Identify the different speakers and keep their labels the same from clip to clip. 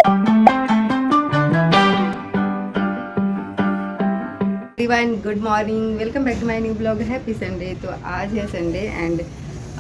Speaker 1: Everyone, good morning, welcome back to my new blog. Happy Sunday. तो आज है Sunday and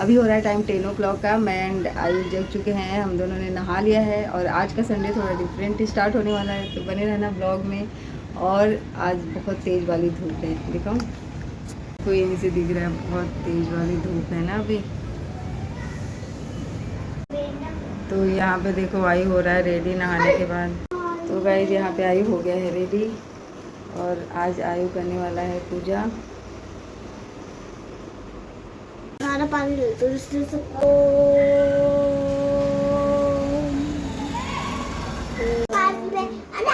Speaker 1: अभी हो रहा है टाइम 10 o'clock का। मैं एंड आयु जग चुके हैं, हम दोनों ने नहा लिया है और आज का संडे थोड़ा डिफरेंट स्टार्ट होने वाला है, तो बने रहना ब्लॉग में। और आज बहुत तेज़ वाली धूप है, दिखाऊं को यहीं से दिख रहा है, बहुत तेज़ वाली धूप है ना अभी। तो यहाँ पे देखो आयु हो रहा है रेडी नहाने के बाद। तो गाइस यहाँ पे आयु हो गया है रेडी और आज आयु करने वाला है पूजा।
Speaker 2: खाना पानी ले तो इसलिए सबको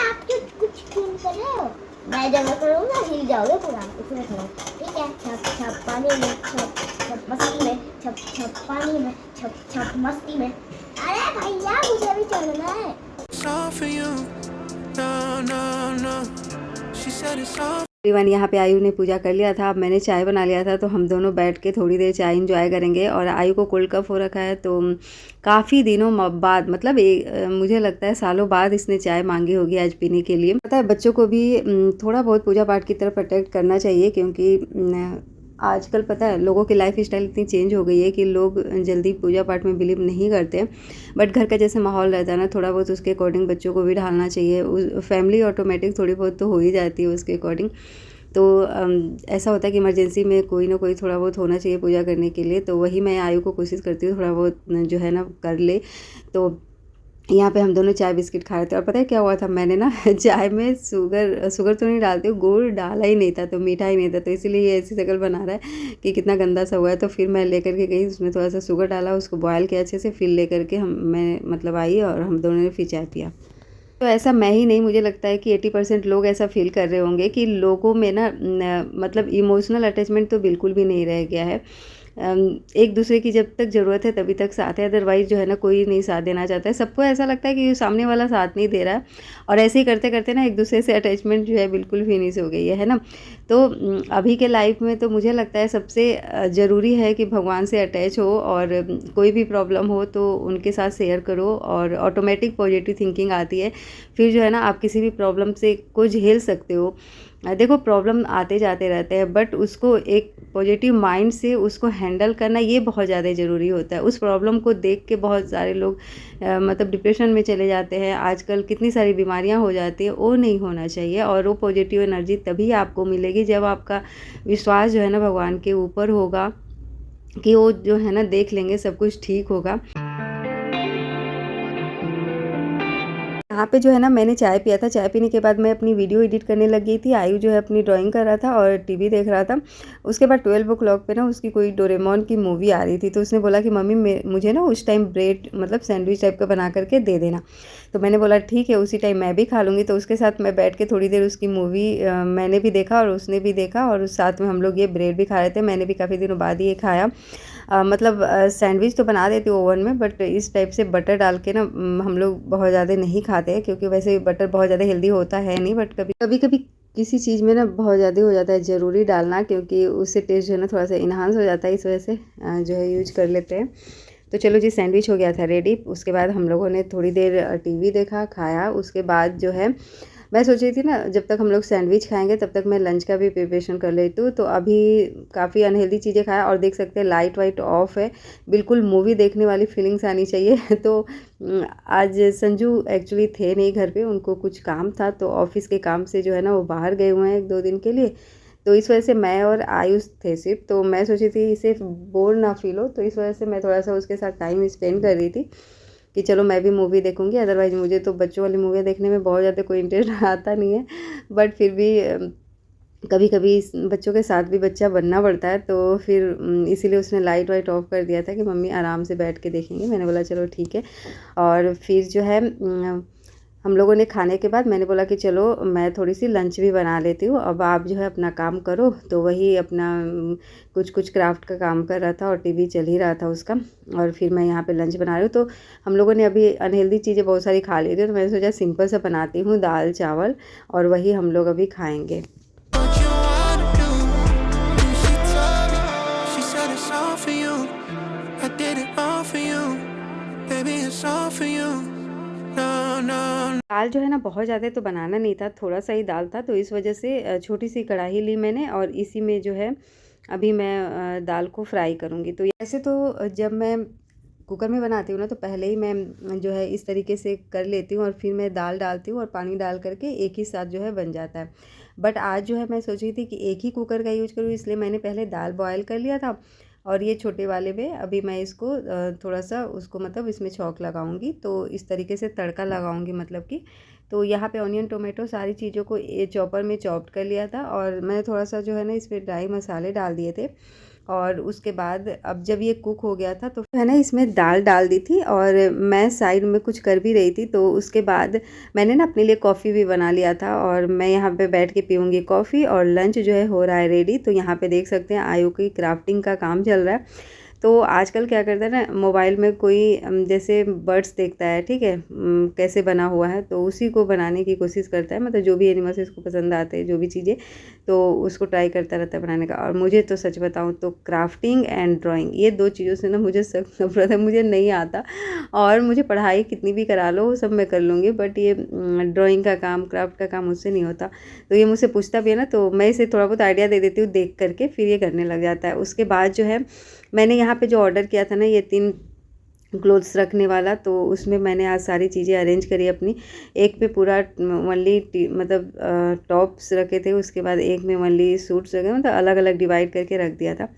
Speaker 2: आप कुछ क्यों कर रहे हो? मैं जब करूँगा हिल जाओगे पूरा, इसमें करो, ठीक है? छप छप पानी में, छप छप मस्ती में, छप छप पानी में, छप छप मस्ती में। अरे भैया मुझे भी चलना है।
Speaker 1: एवरीवन, यहाँ पे आयु ने पूजा कर लिया था। अब मैंने चाय बना लिया था, तो हम दोनों बैठ के थोड़ी देर चाय इंजॉय करेंगे। और आयु को कोल्ड कप हो रखा है, तो काफ़ी दिनों बाद मतलब मुझे लगता है सालों बाद इसने चाय मांगी होगी आज पीने के लिए। पता है बच्चों को भी थोड़ा बहुत पूजा पाठ की तरफ अट्रैक्ट करना चाहिए, क्योंकि आजकल पता है लोगों की लाइफ स्टाइल इतनी चेंज हो गई है कि लोग जल्दी पूजा पाठ में बिलीव नहीं करते। बट घर का जैसे माहौल रहता है ना, थोड़ा बहुत उसके अकॉर्डिंग बच्चों को भी ढालना चाहिए। उस फैमिली ऑटोमेटिक थोड़ी बहुत तो हो ही जाती है उसके अकॉर्डिंग। तो ऐसा होता है कि इमरजेंसी में कोई ना कोई थोड़ा बहुत होना चाहिए पूजा करने के लिए। तो वही मैं आयु को कोशिश करती हूँ थोड़ा बहुत जो है ना कर ले। तो यहाँ पे हम दोनों चाय बिस्किट खा रहे थे। और पता है क्या हुआ था, मैंने ना चाय में शुगर तो नहीं डालती हूँ, गुड़ डाला ही नहीं था, तो मीठा ही नहीं था, तो इसीलिए ये ऐसी शक्ल बना रहा है कि कितना गंदा सा हुआ है। तो फिर मैं लेकर के गई, उसमें थोड़ा सा शुगर डाला, उसको बॉयल किया अच्छे से, फिर लेकर के मैं मतलब आई और हम दोनों ने फिर चाय पिया। तो ऐसा मैं ही नहीं, मुझे लगता है कि 80% लोग ऐसा फील कर रहे होंगे कि लोगों में ना मतलब इमोशनल अटैचमेंट तो बिल्कुल भी नहीं रह गया है। एक दूसरे की जब तक ज़रूरत है तभी तक साथ है, अदरवाइज़ जो है ना कोई नहीं साथ देना चाहता है। सबको ऐसा लगता है कि सामने वाला साथ नहीं दे रहा है, और ऐसे ही करते करते ना एक दूसरे से अटैचमेंट जो है बिल्कुल फिनिश हो गई है ना। तो अभी के लाइफ में तो मुझे लगता है सबसे ज़रूरी है कि भगवान से अटैच हो, और कोई भी प्रॉब्लम हो तो उनके साथ शेयर करो, और ऑटोमेटिक पॉजिटिव थिंकिंग आती है। फिर जो है ना आप किसी भी प्रॉब्लम से को झेल सकते हो। देखो प्रॉब्लम आते जाते रहते हैं, बट उसको एक पॉजिटिव माइंड से उसको हैंडल करना ये बहुत ज़्यादा ज़रूरी होता है। उस प्रॉब्लम को देख के बहुत सारे लोग मतलब डिप्रेशन में चले जाते हैं। आजकल कितनी सारी बीमारियां हो जाती है, वो नहीं होना चाहिए। और वो पॉजिटिव एनर्जी तभी आपको मिलेगी जब आपका विश्वास जो है ना भगवान के ऊपर होगा कि वो जो है ना देख लेंगे, सब कुछ ठीक होगा। यहाँ पे जो है ना मैंने चाय पिया था, चाय पीने के बाद मैं अपनी वीडियो एडिट करने लग गई थी। आयु जो है अपनी ड्राइंग कर रहा था और टीवी देख रहा था। उसके बाद 12 o'clock पे ना उसकी कोई डोरेमोन की मूवी आ रही थी, तो उसने बोला कि मम्मी मुझे ना उस टाइम ब्रेड मतलब सैंडविच टाइप का बना करके दे देना। तो मैंने बोला ठीक है, उसी टाइम मैं भी खा लूँगी। तो उसके साथ मैं बैठ के थोड़ी देर उसकी मूवी मैंने भी देखा और उसने भी देखा, और उस साथ में हम लोग ये ब्रेड भी खा रहे थे। मैंने भी काफ़ी दिनों बाद ये खाया। मतलब सैंडविच तो बना देती हूँ ओवन में, बट इस टाइप से बटर डाल के ना हम लोग बहुत ज़्यादा नहीं खाते हैं, क्योंकि वैसे बटर बहुत ज़्यादा हेल्दी होता है नहीं, बट कभी कभी किसी चीज़ में ना बहुत ज़्यादा हो जाता है ज़रूरी डालना, क्योंकि उससे टेस्ट जो है ना थोड़ा सा इन्हांस हो जाता है, इस वजह से जो है यूज कर लेते हैं। तो चलो जी, सैंडविच हो गया था रेडी। उसके बाद हम लोगों ने थोड़ी देर टीवी देखा, खाया। उसके बाद जो है मैं सोच रही थी ना जब तक हम लोग सैंडविच खाएंगे तब तक मैं लंच का भी प्रिपरेशन कर लेती हूँ। तो अभी काफ़ी अनहेल्दी चीज़ें खाया, और देख सकते हैं लाइट वाइट ऑफ है, बिल्कुल मूवी देखने वाली फीलिंग्स आनी चाहिए। तो आज संजू एक्चुअली थे नहीं घर पे, उनको कुछ काम था, तो ऑफिस के काम से जो है ना वो बाहर गए हुए हैं 1-2 दिन के लिए। तो इस वजह से मैं और आयुष थे सिर्फ। तो मैं सोची थी इसे बोर ना फील हो, तो इस वजह से मैं थोड़ा सा उसके साथ टाइम स्पेंड कर रही थी कि चलो मैं भी मूवी देखूंगी। अदरवाइज़ मुझे तो बच्चों वाली मूवी देखने में बहुत ज़्यादा कोई इंटरेस्ट आता नहीं है, बट फिर भी कभी कभी बच्चों के साथ भी बच्चा बनना पड़ता है। तो फिर इसीलिए उसने लाइट वाइट ऑफ कर दिया था कि मम्मी आराम से बैठ के देखेंगे। मैंने बोला चलो ठीक है। और फिर जो है हम लोगों ने खाने के बाद मैंने बोला कि चलो मैं थोड़ी सी लंच भी बना लेती हूँ, अब आप जो है अपना काम करो। तो वही अपना कुछ कुछ क्राफ्ट का काम कर रहा था और टीवी चल ही रहा था उसका, और फिर मैं यहाँ पे लंच बना रही हूँ। तो हम लोगों ने अभी अनहेल्दी चीज़ें बहुत सारी खा ली थी, तो मैंने सोचा सिंपल सा बनाती हूँ, दाल चावल, और वही हम लोग अभी खाएँगे। दाल जो है ना बहुत ज़्यादा तो बनाना नहीं था, थोड़ा सा ही दाल था, तो इस वजह से छोटी सी कढ़ाई ली मैंने और इसी में जो है अभी मैं दाल को फ्राई करूँगी। तो ऐसे तो जब मैं कुकर में बनाती हूँ ना तो पहले ही मैं जो है इस तरीके से कर लेती हूँ और फिर मैं दाल डालती हूँ और पानी डाल करके एक ही साथ जो है बन जाता है। बट आज जो है मैं सोची थी कि एक ही कुकर का यूज करूँ, इसलिए मैंने पहले दाल बॉयल कर लिया था और ये छोटे वाले में अभी मैं इसको थोड़ा सा उसको मतलब इसमें छौंक लगाऊंगी, तो इस तरीके से तड़का लगाऊंगी मतलब कि। तो यहाँ पे ऑनियन टोमेटो सारी चीज़ों को चॉपर में चॉप्ड कर लिया था और मैंने थोड़ा सा जो है ना इसमें ड्राई मसाले डाल दिए थे और उसके बाद अब जब ये कुक हो गया था तो है ना इसमें दाल डाल दी थी और मैं साइड में कुछ कर भी रही थी। तो उसके बाद मैंने ना अपने लिए कॉफ़ी भी बना लिया था और मैं यहाँ पे बैठ के पीऊँगी कॉफ़ी और लंच जो है हो रहा है रेडी। तो यहाँ पे देख सकते हैं आयु की क्राफ्टिंग का काम चल रहा है। तो आजकल क्या करता है ना मोबाइल में कोई जैसे बर्ड्स देखता है, ठीक है, कैसे बना हुआ है तो उसी को बनाने की कोशिश करता है, मतलब जो भी एनिमल्स इसको पसंद आते हैं जो भी चीज़ें, तो उसको ट्राई करता रहता है बनाने का। और मुझे तो सच बताऊं तो क्राफ्टिंग एंड ड्राइंग ये दो चीज़ों से ना मुझे सख्त नफरत है, मुझे नहीं आता और मुझे पढ़ाई कितनी भी करा लो वो सब मैं कर लूँगी, बट ये ड्राइंग का काम क्राफ्ट का काम मुझसे नहीं होता। तो ये मुझसे पूछता भी है ना तो मैं इसे थोड़ा बहुत आइडिया दे देती हूँ देख करके, फिर ये करने लग जाता है। उसके बाद जो है मैंने यहाँ पे जो ऑर्डर किया था ना ये 3 क्लोथ्स रखने वाला, तो उसमें मैंने आज सारी चीज़ें अरेंज करी अपनी। एक पे पूरा ओनली मतलब टॉप्स रखे थे, उसके बाद एक में ओनली सूट्स रखे, मतलब अलग अलग डिवाइड करके रख दिया था।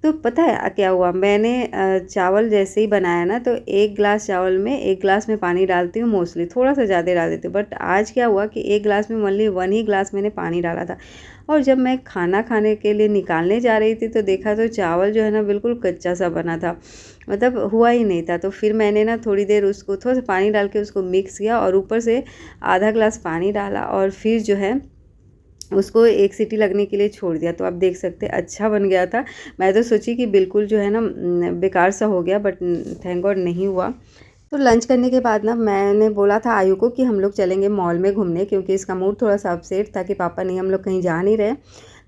Speaker 1: तो पता है क्या हुआ, मैंने चावल जैसे ही बनाया ना तो 1 गिलास चावल में 1 गिलास में पानी डालती हूँ मोस्टली, थोड़ा सा ज़्यादा डाल देती हूँ, बट आज क्या हुआ कि 1 गिलास में ओनली 1 ही गिलास मैंने पानी डाला था। और जब मैं खाना खाने के लिए निकालने जा रही थी तो देखा तो चावल जो है ना बिल्कुल कच्चा सा बना था, मतलब हुआ ही नहीं था। तो फिर मैंने ना थोड़ी देर उसको थोड़ा सा पानी डाल के उसको मिक्स किया और ऊपर से आधा गिलास पानी डाला और फिर जो है उसको 1 सीटी लगने के लिए छोड़ दिया। तो आप देख सकते हैं अच्छा बन गया था। मैं तो सोची कि बिल्कुल जो है ना बेकार सा हो गया, बट थैंक गॉड नहीं हुआ। तो लंच करने के बाद ना मैंने बोला था आयु को कि हम लोग चलेंगे मॉल में घूमने, क्योंकि इसका मूड थोड़ा सा अपसेट था कि पापा नहीं हम लोग कहीं जा नहीं रहे।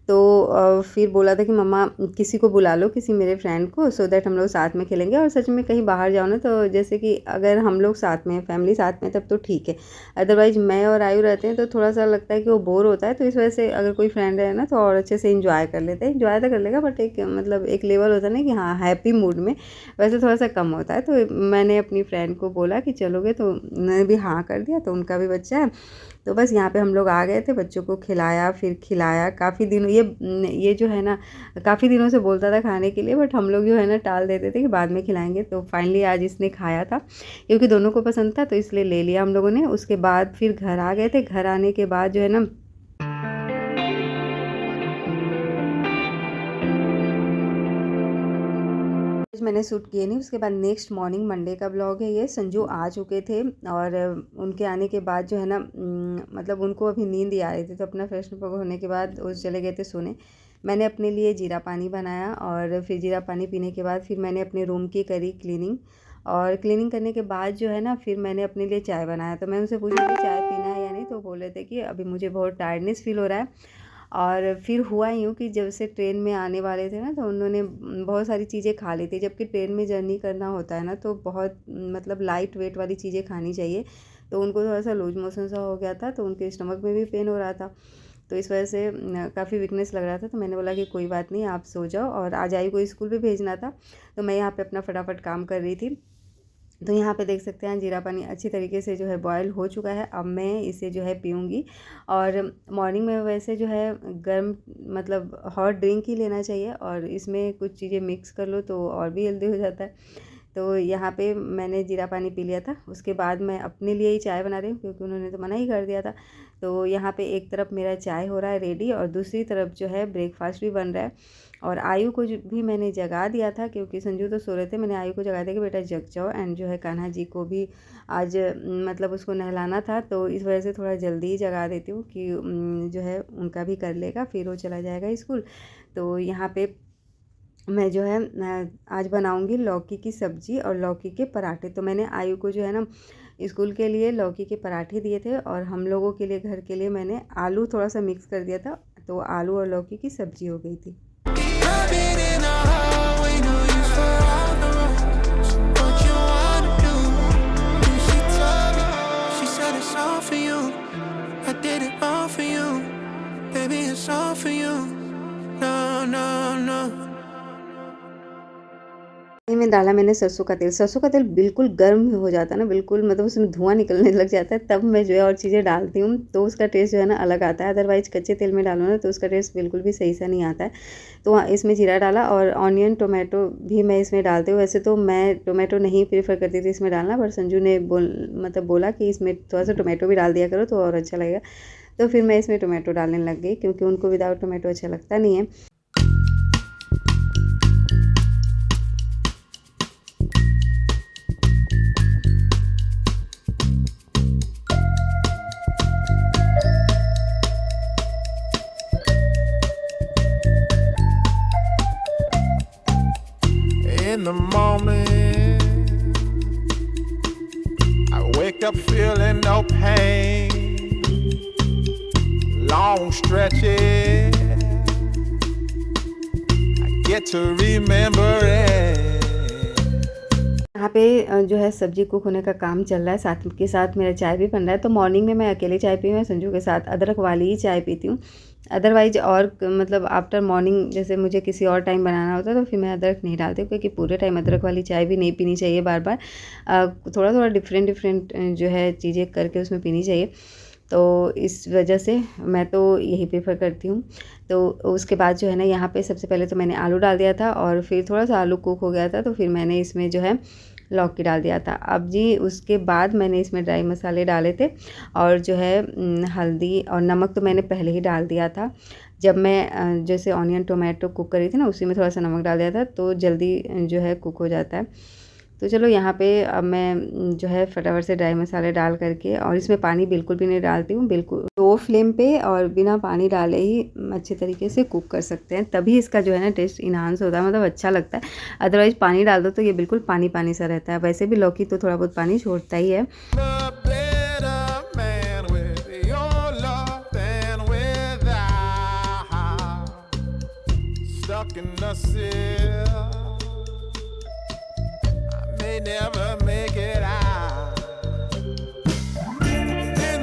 Speaker 1: तो फिर बोला था कि मम्मा किसी को बुला लो, किसी मेरे फ्रेंड को, सो दैट हम लोग साथ में खेलेंगे। और सच में कहीं बाहर जाओ ना तो जैसे कि अगर हम लोग साथ में फैमिली साथ में तब तो ठीक है, अदरवाइज मैं और आयु रहते हैं तो थोड़ा सा लगता है कि वो बोर होता है। तो इस वजह से अगर कोई फ्रेंड है ना तो और अच्छे से इंजॉय कर लेते हैं, इंजॉय तो कर लेगा बट एक मतलब एक लेवल होता है ना कि हाँ हैप्पी मूड में, वैसे थोड़ा सा कम होता है। तो मैंने अपनी फ्रेंड को बोला कि चलोगे, तो उन्होंने भी हाँ कर दिया। तो उनका भी बच्चा है, तो बस यहाँ पे हम लोग आ गए थे, बच्चों को खिलाया फिर खिलाया। काफ़ी दिनों ये जो है ना काफ़ी दिनों से बोलता था खाने के लिए, बट हम लोग जो है ना टाल देते थे कि बाद में खिलाएंगे। तो फाइनली आज इसने खाया था क्योंकि दोनों को पसंद था, तो इसलिए ले लिया हम लोगों ने। उसके बाद फिर घर आ गए थे। घर आने के बाद जो है ना मैंने शूट किए नहीं। उसके बाद नेक्स्ट मॉर्निंग मंडे का ब्लॉग है ये। संजू आ चुके थे और उनके आने के बाद जो है ना मतलब उनको अभी नींद ही आ रही थी, तो अपना फ्रेश होने के बाद वो चले गए थे सोने। मैंने अपने लिए जीरा पानी बनाया और फिर जीरा पानी पीने के बाद फिर मैंने अपने रूम की करी क्लीनिंग, और क्लीनिंग करने के बाद जो है ना फिर मैंने अपने लिए चाय बनाया। तो मैं उनसे पूछी थी चाय पीना है या नहीं, तो बोल रहे थे कि अभी मुझे बहुत टायर्डनेस फील हो रहा है। और फिर हुआ यूँ कि जब से ट्रेन में आने वाले थे ना तो उन्होंने बहुत सारी चीज़ें खा ली थी, जबकि ट्रेन में जर्नी करना होता है ना तो बहुत मतलब लाइट वेट वाली चीज़ें खानी चाहिए। तो उनको थोड़ा सा लूज मोशन सा हो गया था, तो उनके स्टमक में भी पेन हो रहा था, तो इस वजह से काफ़ी वीकनेस लग रहा था। तो मैंने बोला कि कोई बात नहीं, आप सो जाओ। और आज आई को स्कूल भी भेजना था, तो मैं यहाँ पे अपना फटाफट काम कर रही थी। तो यहाँ पे देख सकते हैं जीरा पानी अच्छी तरीके से जो है बॉयल हो चुका है। अब मैं इसे जो है पीऊँगी। और मॉर्निंग में वैसे जो है गर्म मतलब हॉट ड्रिंक ही लेना चाहिए, और इसमें कुछ चीज़ें मिक्स कर लो तो और भी हेल्दी हो जाता है। तो यहाँ पे मैंने जीरा पानी पी लिया था। उसके बाद मैं अपने लिए ही चाय बना रही हूँ क्योंकि उन्होंने तो मना ही कर दिया था। तो यहाँ पे एक तरफ मेरा चाय हो रहा है रेडी और दूसरी तरफ जो है ब्रेकफास्ट भी बन रहा है। और आयु को भी मैंने जगा दिया था क्योंकि संजू तो सो रहे थे। मैंने आयु को जगा दिया कि बेटा जग जाओ, एंड जो है कान्हा जी को भी आज मतलब उसको नहलाना था, तो इस वजह से थोड़ा जल्दी ही जगा देती हूँ कि जो है उनका भी कर लेगा, फिर वो चला जाएगा स्कूल। तो यहाँ पे मैं जो है आज बनाऊंगी लौकी की सब्ज़ी और लौकी के पराठे। तो मैंने आयु को जो है ना स्कूल के लिए लौकी के पराठे दिए थे, और हम लोगों के लिए घर के लिए मैंने आलू थोड़ा सा मिक्स कर दिया था, तो आलू और लौकी की सब्ज़ी हो गई थी।
Speaker 3: baby, it's all for you. No, no, no.
Speaker 1: में डाला मैंने सरसों का तेल। सरसों का तेल बिल्कुल गर्म हो जाता है ना, बिल्कुल मतलब उसमें धुआं निकलने लग जाता है, तब मैं जो है और चीज़ें डालती हूँ, तो उसका टेस्ट जो है ना अलग आता है। अदरवाइज़ कच्चे तेल में डालो ना तो उसका टेस्ट बिल्कुल भी सही सा नहीं आता है। तो इसमें जीरा डाला और ऑनियन टोमेटो भी मैं इसमें डालती हूँ। वैसे तो मैं टोमेटो नहीं प्रेफर करती थी इसमें डालना, पर संजू ने बोला कि इसमें थोड़ा सा टोमेटो भी डाल दिया करो तो और अच्छा लगेगा। तो फिर मैं इसमें टोमेटो डालने लग गई, क्योंकि उनको विदाउट टोमेटो अच्छा लगता नहीं है।
Speaker 3: In the morning, I wake up feeling no pain. Long stretches, I get to remember it.
Speaker 1: यहाँ पे जो है सब्जी कुक होने का काम चल रहा है, साथ के साथ मेरा चाय भी बन रहा है। तो मॉर्निंग में मैं अकेले चाय पी हूँ, संजू के साथ अदरक वाली ही चाय पीती हूँ। अदरवाइज और मतलब आफ्टर मॉर्निंग जैसे मुझे किसी और टाइम बनाना होता है तो फिर मैं अदरक नहीं डालती हूँ, क्योंकि पूरे टाइम अदरक वाली चाय भी नहीं पीनी चाहिए बार बार। थोड़ा थोड़ा डिफरेंट जो है चीज़ें करके उसमें पीनी चाहिए। तो इस वजह से मैं तो यही प्रेफर करती हूँ। तो उसके बाद जो है ना, यहाँ पे सबसे पहले तो मैंने आलू डाल दिया था और फिर थोड़ा सा आलू कुक हो गया था तो फिर मैंने इसमें जो है लौकी डाल दिया था। अब जी उसके बाद मैंने इसमें ड्राई मसाले डाले थे और जो है हल्दी और नमक तो मैंने पहले ही डाल दिया था। जब मैं जैसे ऑनियन टोमेटो कुक करी थी ना, उसी में थोड़ा सा नमक डाल दिया था तो जल्दी जो है कुक हो जाता है। तो चलो यहाँ पे अब मैं जो है फटाफट से ड्राई मसाले डाल करके, और इसमें पानी बिल्कुल भी नहीं डालती हूँ, बिल्कुल लो फ्लेम पे और बिना पानी डाले ही अच्छे तरीके से कुक कर सकते हैं, तभी इसका जो है ना टेस्ट इन्हांस होता है, मतलब अच्छा लगता है। अदरवाइज़ पानी डाल दो तो ये बिल्कुल पानी पानी सा रहता है। वैसे भी लौकी तो थोड़ा बहुत पानी छोड़ता ही है।
Speaker 3: A better man with your love than without. Stuck in the cell, I may never make it out. In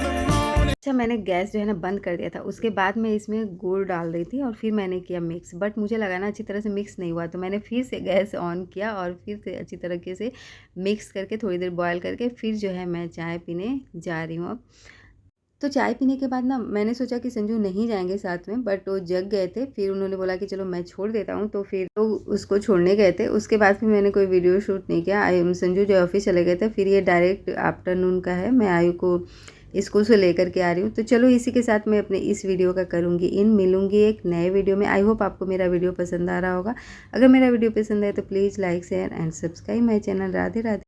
Speaker 3: the morning.
Speaker 1: अच्छा, मैंने गैस जो है ना बंद कर दिया था। उसके बाद मैं इसमें गुड़ डाल रही थी और फिर मैंने किया मिक्स, बट मुझे लगा ना अच्छी तरह से मिक्स नहीं हुआ, तो मैंने फिर से गैस ऑन किया और फिर से अच्छी तरीके से मिक्स करके थोड़ी देर बॉयल करके फिर जो है मैं चाय पीने जा रही हूँ अब। तो चाय पीने के बाद ना मैंने सोचा कि संजू नहीं जाएंगे साथ में, बट वो जग गए थे। फिर उन्होंने बोला कि चलो मैं छोड़ देता हूँ, तो फिर तो उसको छोड़ने गए थे। उसके बाद फिर मैंने कोई वीडियो शूट नहीं किया। संजू जो ऑफिस चले गए थे, फिर ये डायरेक्ट आफ्टरनून का है। मैं आयु को स्कूल से लेकर के आ रही हूँ। तो चलो इसी के साथ मैं अपने इस वीडियो का करूँगी मिलूँगी एक नए वीडियो में। आई होप आपको मेरा वीडियो पसंद आ रहा होगा। अगर मेरा वीडियो पसंद है तो please like share and subscribe my channel. Radhe Radhe.